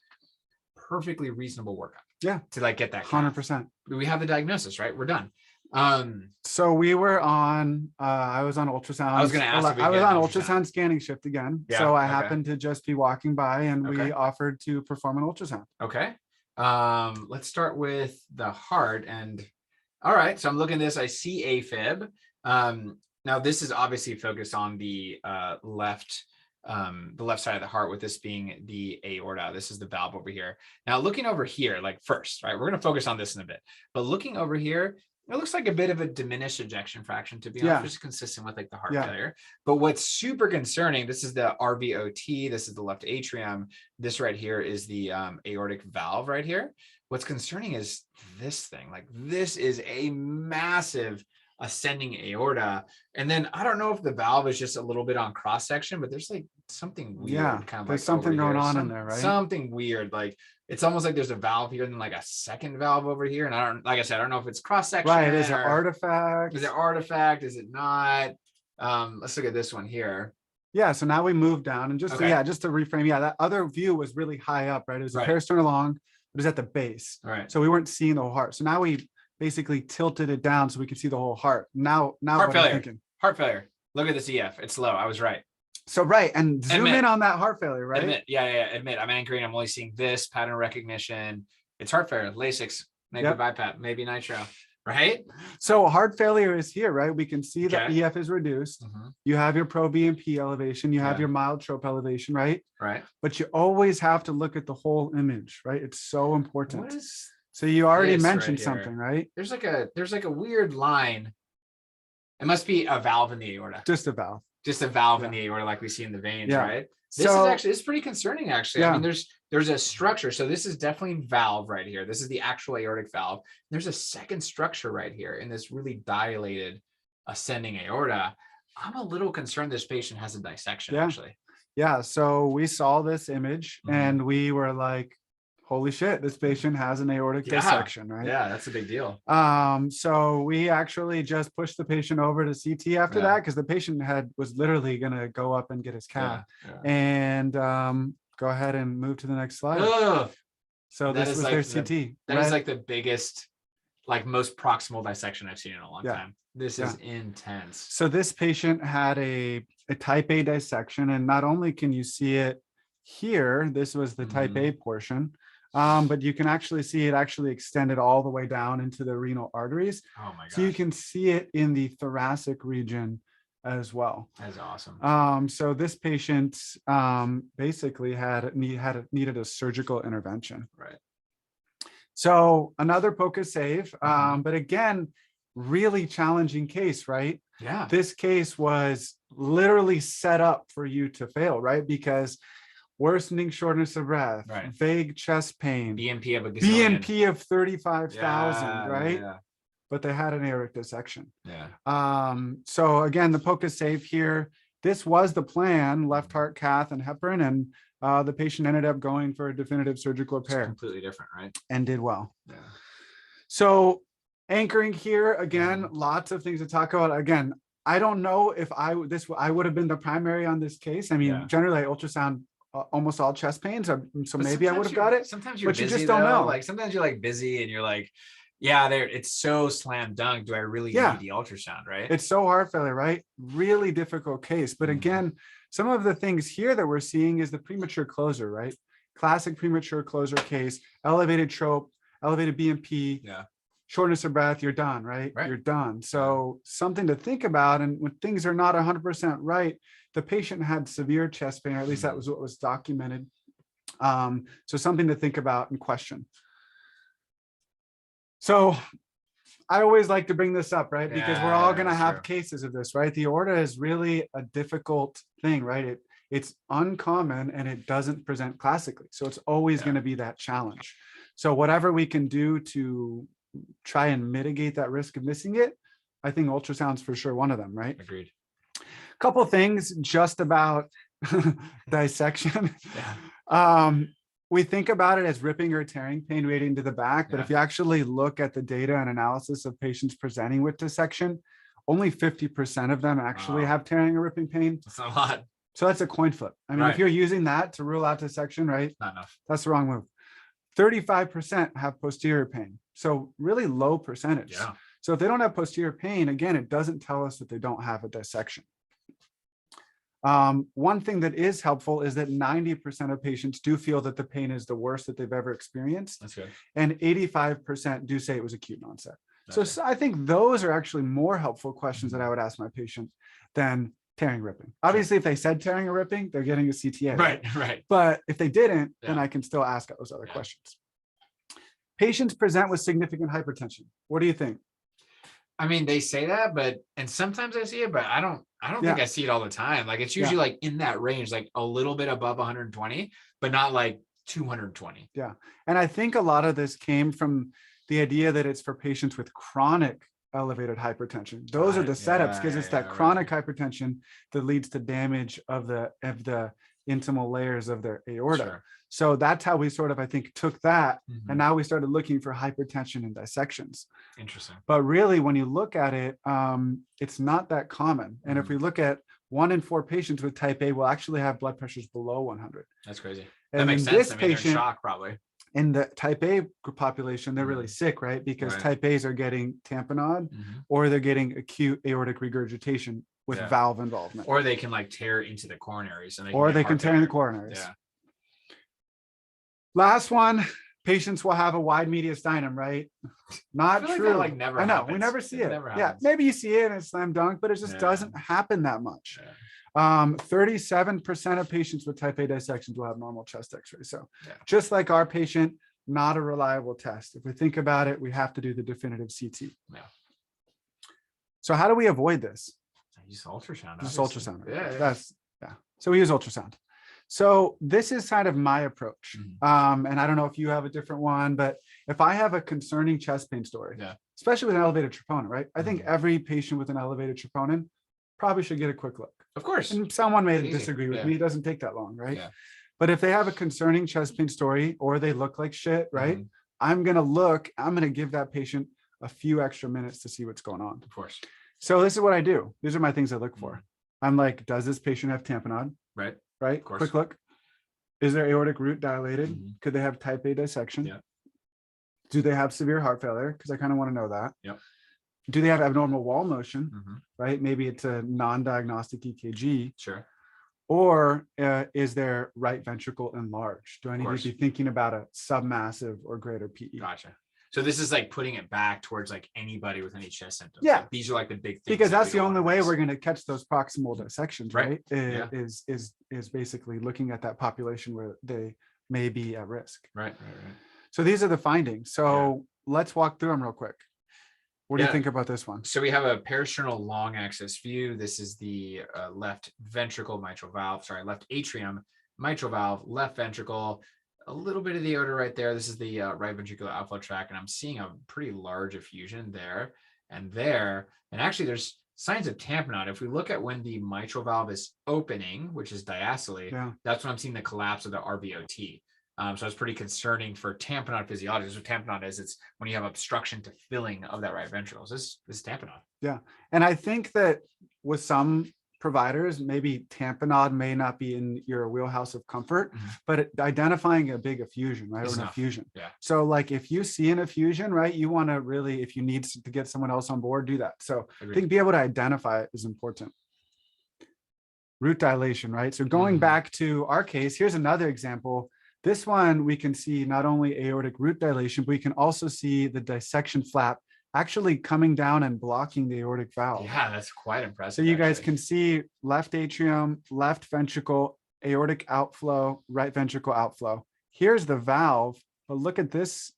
perfectly reasonable workup. Yeah. To like get that 100%. We have the diagnosis, right? We're done. So we were on, I was on ultrasound. I was going to ask. I was on ultrasound scanning shift again. Yeah, so I happened to just be walking by and we offered to perform an ultrasound. Okay. Let's start with the heart all right. So I'm looking at this, I see AFib. Now this is obviously focused on the left the left side of the heart, with this being the aorta. This is the valve over here. Now looking over here, like first, right, we're going to focus on this in a bit, but looking over here, it looks like a bit of a diminished ejection fraction, to be honest, which is consistent with like the heart failure. But what's super concerning, this is the RVOT, this is the left atrium, this right here is the aortic valve right here. What's concerning is this thing, like this is a massive ascending aorta. And then I don't know if the valve is just a little bit on cross section, but there's like something weird, kind of there's like something going on in there, right? Something weird, like it's almost like there's a valve here and then like a second valve over here. And I don't, like I said, I don't know if it's cross section. Right. Is it artifact? Is it artifact? Is it not? Let's look at this one here. Yeah. So now we move down and just, just to reframe. Yeah. That other view was really high up, right? It was a peristernal long, it was at the base. Right. So we weren't seeing the whole heart. So now we basically tilted it down so we could see the whole heart. Now heart failure. Heart failure. Look at this EF. It's low. I was right. So and zoom in on that heart failure, right? Admit. I'm anchoring. I'm only seeing this pattern recognition. It's heart failure. Lasix, negative BiPAP, maybe nitro, right? So heart failure is here, right? We can see that EF is reduced. You have your pro BNP elevation. You have your mild trope elevation, right? Right. But you always have to look at the whole image, right? It's so important. So you already mentioned something, right? There's like a weird line. It must be a valve in the aorta. Just a valve. Just a valve in the aorta, like we see in the veins, right? This is actually, it's pretty concerning, actually. I mean, there's a structure. So this is definitely valve right here. This is the actual aortic valve. There's a second structure right here in this really dilated ascending aorta. I'm a little concerned this patient has a dissection, actually. Yeah. So we saw this image and we were like, holy shit, this patient has an aortic dissection, right? Yeah, that's a big deal. So we actually just pushed the patient over to CT after that, because the patient was literally going to go up and get his cath. And go ahead and move to the next slide. So this was their CT. That is like the biggest, like most proximal dissection I've seen in a long time. This is intense. So this patient had a type A dissection, and not only can you see it here, this was the type A portion, but you can actually see it actually extended all the way down into the renal arteries. Oh my gosh. So you can see it in the thoracic region as well. That's awesome. So this patient basically needed a surgical intervention. Right. So another POCUS save, but again, really challenging case, right? Yeah. This case was literally set up for you to fail, right? Because worsening shortness of breath, vague chest pain, BNP of 35,000, right? Yeah. But they had an aortic dissection. Yeah. So again, the POCUS save here, this was the plan, left heart cath and heparin, and the patient ended up going for a definitive surgical repair. It's completely different, right? And did well. Yeah. So anchoring here, again, lots of things to talk about. Again, I don't know if I would have been the primary on this case. I mean, generally I ultrasound almost all chest pains, so maybe I would have got it. Sometimes you're busy, you just don't know. Like sometimes you're like busy and you're like, it's so slam dunk. Do I really need the ultrasound, right? It's so heart failure, right? Really difficult case. But again, some of the things here that we're seeing is the premature closer, right? Classic premature closer case, elevated trope, elevated BNP, shortness of breath, you're done, right? You're done. So something to think about. And when things are not 100% right, the patient had severe chest pain, or at least that was what was documented. So something to think about and question. So I always like to bring this up, right? Because we're all going to have cases of this, right? The aorta is really a difficult thing, right? It's uncommon and it doesn't present classically. So it's always going to be that challenge. So whatever we can do to try and mitigate that risk of missing it, I think ultrasound's for sure one of them, right? Agreed. Couple things just about dissection. We think about it as ripping or tearing pain radiating to the back, but if you actually look at the data and analysis of patients presenting with dissection, only 50% of them actually have tearing or ripping pain. That's a lot. So that's a coin flip. I mean, if you're using that to rule out dissection, right? Not enough. That's the wrong move. 35% have posterior pain. So really low percentage. Yeah. So if they don't have posterior pain, again, it doesn't tell us that they don't have a dissection. One thing that is helpful is that 90% of patients do feel that the pain is the worst that they've ever experienced. That's good. And 85% do say it was acute onset. So I think those are actually more helpful questions that I would ask my patient than tearing, ripping. Obviously, if they said tearing or ripping, they're getting a CTA. Right. But if they didn't, then Yeah. I can still ask those other questions. Patients present with significant hypertension. What do you think? I mean, they say that, and sometimes I see it, but I don't think I see it all the time. Like it's usually like in that range, like a little bit above 120, but not like 220. Yeah. And I think a lot of this came from the idea that it's for patients with chronic elevated hypertension. Those are the setups, because it's that chronic hypertension that leads to damage of the intimal layers of their aorta. Sure. So that's how we sort of, I think, took that. And now we started looking for hypertension in dissections. Interesting. But really, when you look at it, it's not that common. And if we look at 1 in 4 patients with type A will actually have blood pressures below 100. That's crazy. And that makes sense. this I mean, they're patient, in shock probably. in the type A population, they're really sick, right? Because type A's are getting tamponade or they're getting acute aortic regurgitation with valve involvement. Or they can like tear into the coronaries. And they can tear in the coronaries. Yeah. Last one, patients will have a wide mediastinum, right? Not true. Like never I know, happens. we never see it. Never Yeah, happens. maybe you see it and it's slam dunk, but it just doesn't happen that much. 37% of patients with type A dissections will have normal chest x-ray. So just like our patient, not a reliable test. If we think about it, we have to do the definitive CT. Yeah. So how do we avoid this? Use ultrasound. Just ultrasound. Yeah. So we use ultrasound. So this is kind of my approach. And I don't know if you have a different one, but if I have a concerning chest pain story, especially with an elevated troponin, right? I think every patient with an elevated troponin probably should get a quick look. Of course. And someone may disagree with me. It doesn't take that long, right? But if they have a concerning chest pain story or they look like shit, right? I'm going to give that patient a few extra minutes to see what's going on. Of course. So this is what I do. These are my things I look for. I'm like, does this patient have tamponade? Right. Right. Quick look. Is their aortic root dilated? Could they have type A dissection? Yeah. Do they have severe heart failure? Because I kind of want to know that. Yep. Do they have abnormal wall motion? Right. Maybe it's a non-diagnostic EKG. Sure. Or is their right ventricle enlarged? Do I need to be thinking about a submassive or greater PE? Gotcha. So this is like putting it back towards like anybody with any chest symptoms. Yeah. Like these are like the big things. Because that's the only way we're going to catch those proximal dissections, right? Is basically looking at that population where they may be at risk. Right. So these are the findings. So let's walk through them real quick. What do you think about this one? So we have a peristernal long axis view. This is the left ventricle mitral valve, left atrium mitral valve, left ventricle, a little bit of the aorta right there. This is the right ventricular outflow tract, and I'm seeing a pretty large effusion there and there. And actually there's signs of tamponade. If we look at when the mitral valve is opening, which is diastole, that's when I'm seeing the collapse of the RVOT. So it's pretty concerning for tamponade physiology. So what tamponade is, it's when you have obstruction to filling of that right ventricle. So this is tamponade. Yeah. And I think that with some providers, maybe tamponade may not be in your wheelhouse of comfort, but identifying a big effusion, right? Or an effusion. Yeah. So like if you see an effusion, right, you want to really, if you need to get someone else on board, do that. So I think be able to identify it is important. Root dilation, right? So going back to our case, here's another example. This one, we can see not only aortic root dilation, but we can also see the dissection flap actually coming down and blocking the aortic valve. Yeah, that's quite impressive. So you guys can see left atrium, left ventricle, aortic outflow, right ventricle outflow. Here's the valve, but look at this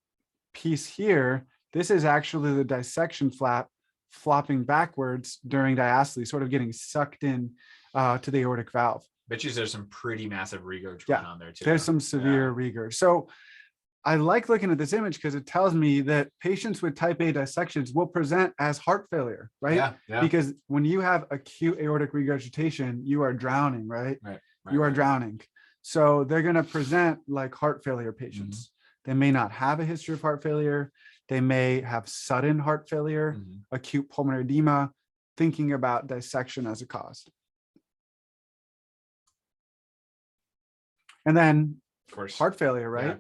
piece here. This is actually the dissection flap flopping backwards during diastole, sort of getting sucked in to the aortic valve. Bet you there's some pretty massive regurg going on there too. There's some severe regurg. So I like looking at this image because it tells me that patients with type A dissections will present as heart failure, right? Because when you have acute aortic regurgitation, you are drowning, right? You are drowning. So they're going to present like heart failure patients. They may not have a history of heart failure. They may have sudden heart failure, acute pulmonary edema, thinking about dissection as a cause. And then of course, heart failure, right?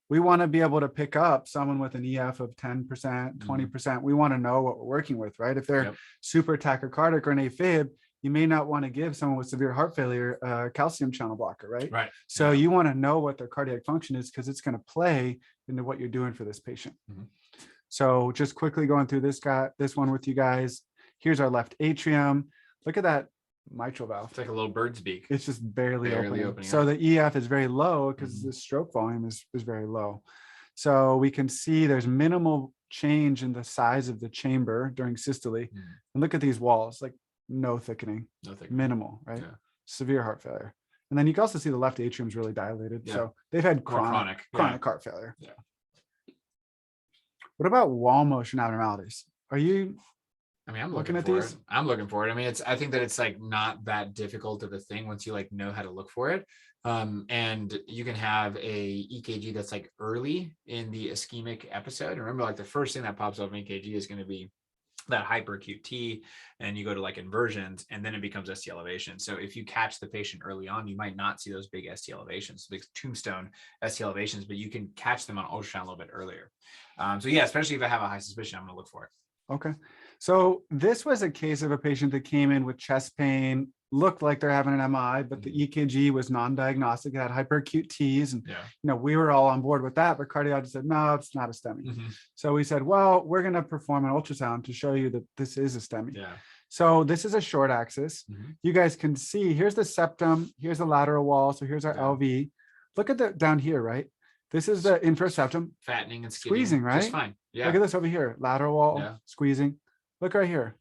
We want to be able to pick up someone with an EF of 10%, 20%. We want to know what we're working with, right? If they're super tachycardic or an AFib, you may not want to give someone with severe heart failure a calcium channel blocker, right? So you want to know what their cardiac function is because it's going to play into what you're doing for this patient. So just quickly going through this one with you guys. Here's our left atrium. Look at that mitral valve. It's like a little bird's beak. It's just barely opening. opening So up. the EF is very low because the stroke volume is very low. So we can see there's minimal change in the size of the chamber during systole. And look at these walls, like no thickening, minimal, right? Yeah. Severe heart failure. And then you can also see the left atrium is really dilated. Yeah. So they've had chronic heart failure. Yeah. What about wall motion abnormalities? Are you I'm looking at for these? it. I'm looking for it. I mean, I think that it's like not that difficult of a thing once you like know how to look for it. And you can have a EKG that's like early in the ischemic episode. Remember, like the first thing that pops up in EKG is going to be that hyperacute T, and you go to like inversions, and then it becomes ST elevation. So if you catch the patient early on, you might not see those big ST elevations, big tombstone ST elevations, but you can catch them on ultrasound a little bit earlier. So yeah, especially if I have a high suspicion, I'm going to look for it. Okay. So this was a case of a patient that came in with chest pain, looked like they're having an MI, but the EKG was non-diagnostic. It had hyperacute T's, and we were all on board with that, but cardiologist said, no, it's not a STEMI. So we said, well, we're going to perform an ultrasound to show you that this is a STEMI. So this is a short axis. You guys can see, here's the septum, here's the lateral wall. So here's our LV. Look at the down here, right? This is the infraseptum. Fattening and squeezing, right? Just fine. Yeah. Look at this over here. Lateral wall, squeezing. Look right here.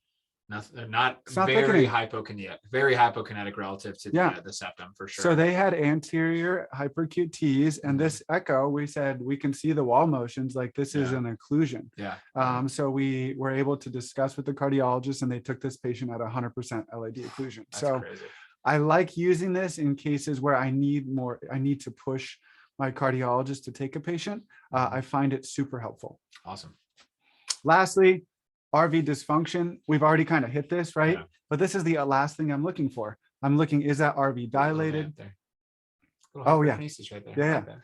Not very hypokinetic, very hypokinetic relative to the septum for sure. So they had anterior hyperacute T's, and this echo, we said we can see the wall motions, like this is an occlusion. So we were able to discuss with the cardiologist, and they took this patient at 100% LAD occlusion. That's crazy. I like using this in cases where I need to push my cardiologist to take a patient. I find it super helpful. Awesome. Lastly, RV dysfunction. We've already kind of hit this, right? But this is the last thing I'm looking for. I'm looking, is that RV dilated? Oh yeah. Right there.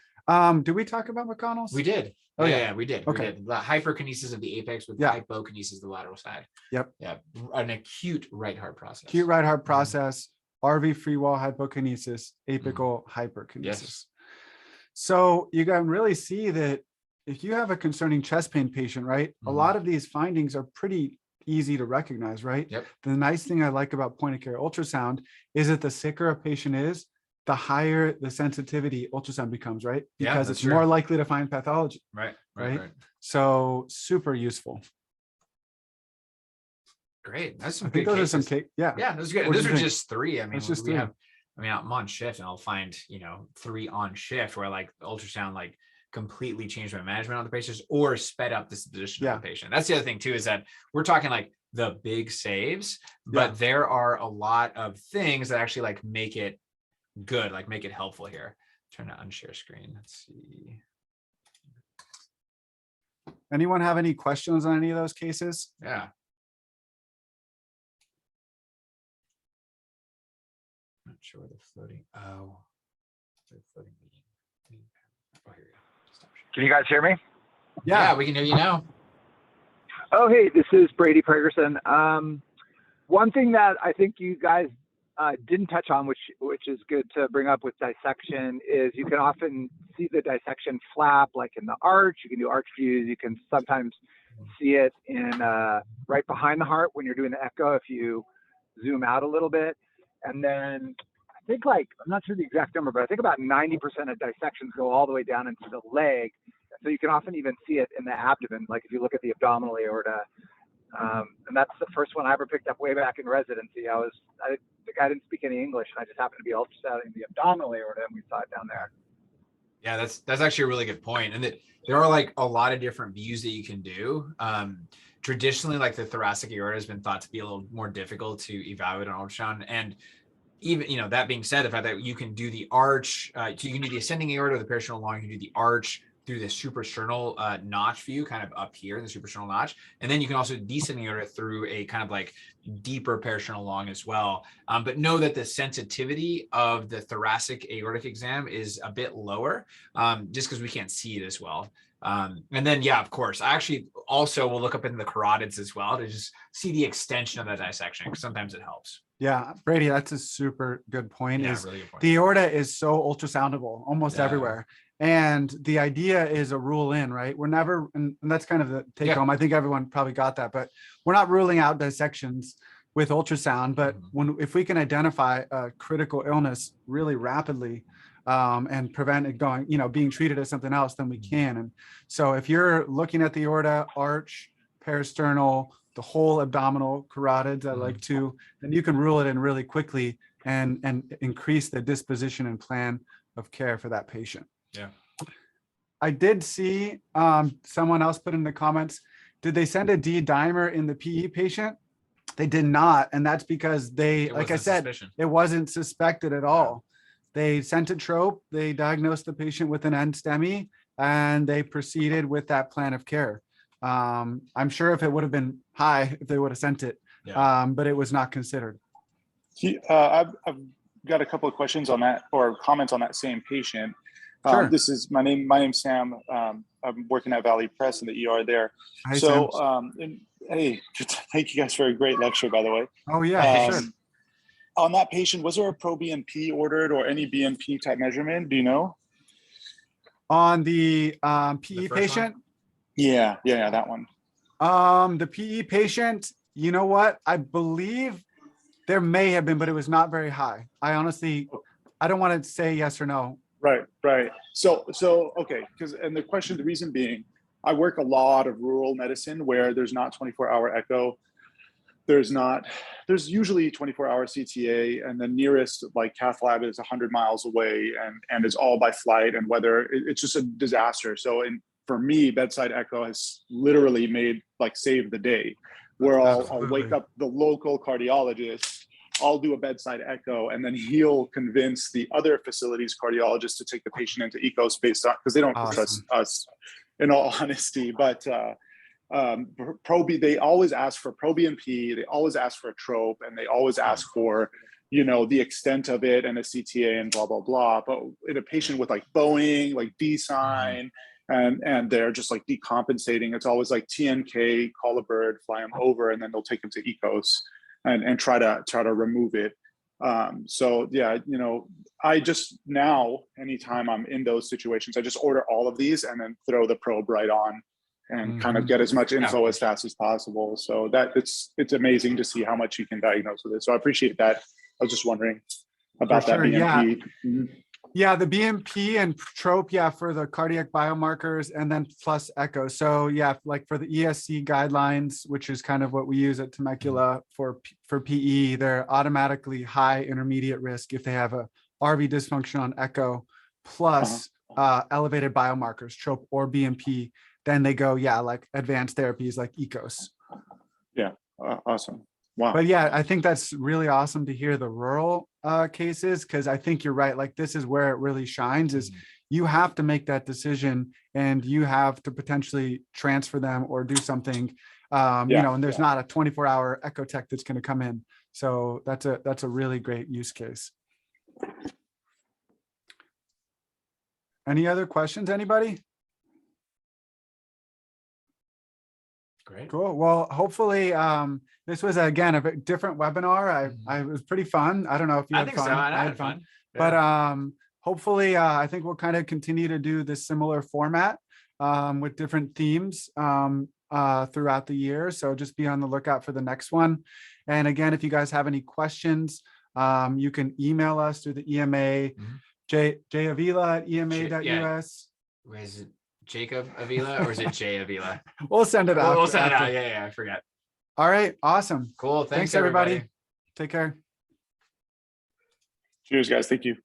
Did we talk about McConnell's? We did. Oh yeah, we did. Okay. We did. The hyperkinesis of the apex with hypokinesis of the lateral side. Yep. Yeah. An acute right heart process. Acute right heart process, RV freewall hypokinesis, apical hyperkinesis. Yes. So you can really see that if you have a concerning chest pain patient, right, a lot of these findings are pretty easy to recognize, right? Yep. The nice thing I like about point of care ultrasound is that the sicker a patient is, the higher the sensitivity ultrasound becomes, right? Because it's more likely to find pathology. Right. So super useful. Great. That's some I think good those cases. are some Yeah, those are good. Those are just three. I mean, just we have, I'm on shift and I'll find, 3 on shift where like the ultrasound like completely changed my management on the patients or sped up the position of the patient. That's the other thing too, is that we're talking like the big saves, but there are a lot of things that actually like make it good, like make it helpful here. Trying to unshare screen. Let's see. Anyone have any questions on any of those cases? Yeah. Not sure where the floating. Oh, the floating median. Oh, here we go. Stop sharing. Can you guys hear me? Yeah, we can hear you now. Oh, hey, this is Brady Pregerson. One thing that I think you guys didn't touch on, which is good to bring up with dissection, is you can often see the dissection flap like in the arch. You can do arch views. You can sometimes see it in right behind the heart when you're doing the echo if you zoom out a little bit. And then I think I'm not sure the exact number, but I think about 90% of dissections go all the way down into the leg. So you can often even see it in the abdomen, like if you look at the abdominal aorta. And that's the first one I ever picked up way back in residency. The guy didn't speak any English, and I just happened to be ultrasounding the abdominal aorta, and we saw it down there. Yeah, that's actually a really good point. And there are like a lot of different views that you can do. Traditionally, like the thoracic aorta has been thought to be a little more difficult to evaluate on ultrasound. And even, that being said, the fact that you can do the arch, so you can do the ascending aorta, the peristernal long, you can do the arch through the suprasternal notch view, kind of up here in the suprasternal notch. And then you can also descend aorta through a kind of like deeper peristernal long as well. But know that the sensitivity of the thoracic aortic exam is a bit lower, just because we can't see it as well. And then, of course, I actually also will look up in the carotids as well to just see the extension of that dissection, because sometimes it helps. Yeah, Brady, that's a super good point. Yeah, really good point. The aorta is so ultrasoundable almost everywhere. And the idea is a rule in, right? We're never, and that's kind of the take home. I think everyone probably got that, but we're not ruling out dissections with ultrasound, but if we can identify a critical illness really rapidly, and prevent it going, being treated as something else, then we can. And so if you're looking at the aorta, arch, peristernal, the whole abdominal carotids, I like to, then you can rule it in really quickly and increase the disposition and plan of care for that patient. Yeah. I did see someone else put in the comments, did they send a D-dimer in the PE patient? They did not. And that's because like I said, it wasn't suspected at all. They sent a trope, they diagnosed the patient with an NSTEMI, and they proceeded with that plan of care. I'm sure if it would have been high, if they would have sent it, but it was not considered. I've got a couple of questions on that, or comments on that same patient. Sure. This is my name's Sam. I'm working at Valley Press in the ER there. Hi, so, Sam. hey, thank you guys for a great lecture, by the way. Oh yeah, sure. On that patient, was there a pro-BNP ordered or any BNP type measurement? Do you know? On the PE patient? Yeah, that one. The PE patient, you know what? I believe there may have been, but it was not very high. I don't want to say yes or no. Right. So okay, the reason being, I work a lot of rural medicine where there's not 24-hour echo. There's usually 24-hour CTA, and the nearest like cath lab is 100 miles away, and it's all by flight and weather. It's just a disaster. So for me, bedside echo has literally saved the day, where I'll wake up the local cardiologist, I'll do a bedside echo, and then he'll convince the other facility's cardiologist to take the patient into ecos based on, because they don't trust us, in all honesty. But they always ask for pro-BNP, they always ask for a trope, and they always ask for, the extent of it and a CTA and blah, blah, blah. But in a patient with like Boeing, like D-sign, and they're just like decompensating, it's always like TNK, call a bird, fly them over, and then they'll take them to ecos and try to remove it. So yeah, I just now, anytime I'm in those situations, I just order all of these and then throw the probe right on and kind of get as much info as fast as possible. So that it's amazing to see how much you can diagnose with it. So I appreciate that. I was just wondering about that BNP. Yeah, the BNP and trope, for the cardiac biomarkers, and then plus echo. So yeah, like for the ESC guidelines, which is kind of what we use at Temecula for PE, they're automatically high intermediate risk if they have a RV dysfunction on echo plus elevated biomarkers, trope or BNP. Then they go, like advanced therapies like ecos. Yeah, awesome. Wow. But yeah, I think that's really awesome to hear the rural cases, because I think you're right. Like this is where it really shines, is you have to make that decision and you have to potentially transfer them or do something, and there's not a 24-hour echo tech that's going to come in. So that's a really great use case. Any other questions, anybody? Great. Cool. Well, hopefully this was, again, a different webinar. It was pretty fun. I don't know if you had fun. So. I had fun. Yeah. But hopefully I think we'll kind of continue to do this similar format with different themes throughout the year. So just be on the lookout for the next one. And again, if you guys have any questions, you can email us through the EMA, javila@ema.us. Is it Jacob Avila or is it Jay Avila? We'll send it out. We'll send it out. Yeah, I forget. All right. Awesome. Cool. Thanks everybody. Take care. Cheers, guys. Thank you.